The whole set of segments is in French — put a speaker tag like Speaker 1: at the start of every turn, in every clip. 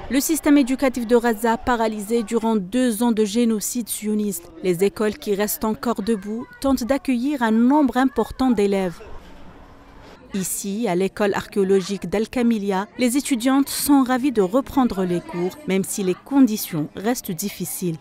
Speaker 1: Le système éducatif de Gaza paralysé durant 2 ans de génocide sioniste. Les écoles qui restent encore debout tentent d'accueillir un nombre important d'élèves. Ici, à l'école archéologique d'Al-Kamilia, les étudiantes sont ravies de reprendre les cours, même si les conditions restent difficiles.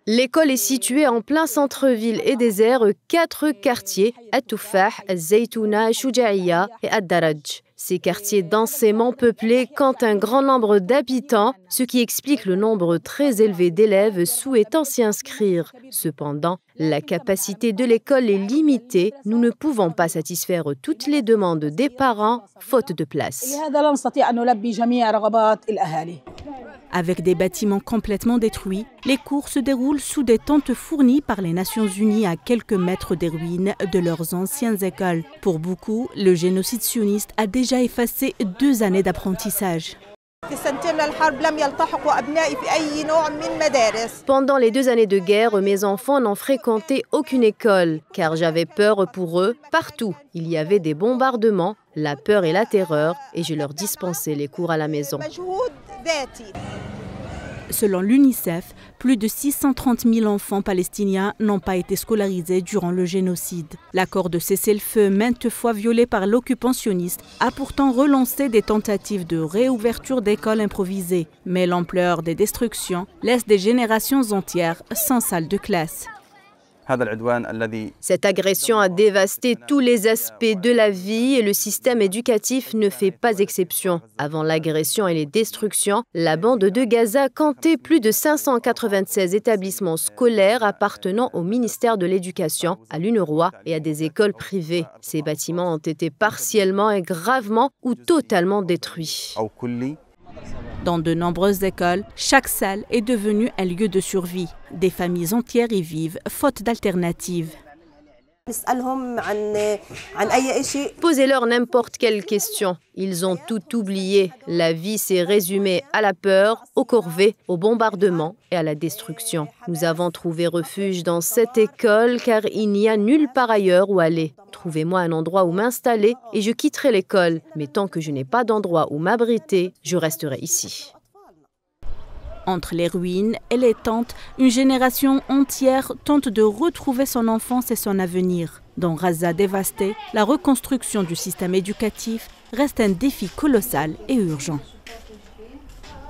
Speaker 2: L'école est située en plein centre-ville et désert 4 quartiers, At-Toufah, Al-Zaytouna, Shoujaïa et Ad-Daraj. Ces quartiers densément peuplés comptent un grand nombre d'habitants, ce qui explique le nombre très élevé d'élèves souhaitant s'y inscrire. Cependant, la capacité de l'école est limitée. Nous ne pouvons pas satisfaire toutes les demandes des parents, faute de place.
Speaker 1: Avec des bâtiments complètement détruits, les cours se déroulent sous des tentes fournies par les Nations Unies à quelques mètres des ruines de leurs anciennes écoles. Pour beaucoup, le génocide sioniste a déjà effacé 2 années d'apprentissage.
Speaker 2: Pendant les 2 années de guerre, mes enfants n'ont fréquenté aucune école, car j'avais peur pour eux. Partout, il y avait des bombardements, la peur et la terreur, et je leur dispensais les cours à la maison.
Speaker 1: Selon l'UNICEF, plus de 630 000 enfants palestiniens n'ont pas été scolarisés durant le génocide. L'accord de cessez-le-feu, maintes fois violé par l'occupant sioniste, a pourtant relancé des tentatives de réouverture d'écoles improvisées. Mais l'ampleur des destructions laisse des générations entières sans salle de classe.
Speaker 2: Cette agression a dévasté tous les aspects de la vie et le système éducatif ne fait pas exception. Avant l'agression et les destructions, la bande de Gaza comptait plus de 596 établissements scolaires appartenant au ministère de l'Éducation, à l'UNRWA et à des écoles privées. Ces bâtiments ont été partiellement et gravement ou totalement détruits.
Speaker 1: Dans de nombreuses écoles, chaque salle est devenue un lieu de survie. Des familles entières y vivent, faute d'alternatives.
Speaker 2: Posez-leur n'importe quelle question. Ils ont tout oublié. La vie s'est résumée à la peur, aux corvées, au bombardement et à la destruction. Nous avons trouvé refuge dans cette école car il n'y a nulle part ailleurs où aller. Trouvez-moi un endroit où m'installer et je quitterai l'école. Mais tant que je n'ai pas d'endroit où m'abriter, je resterai ici.
Speaker 1: Entre les ruines et les tentes, une génération entière tente de retrouver son enfance et son avenir. Dans Gaza dévastée, la reconstruction du système éducatif reste un défi colossal et urgent.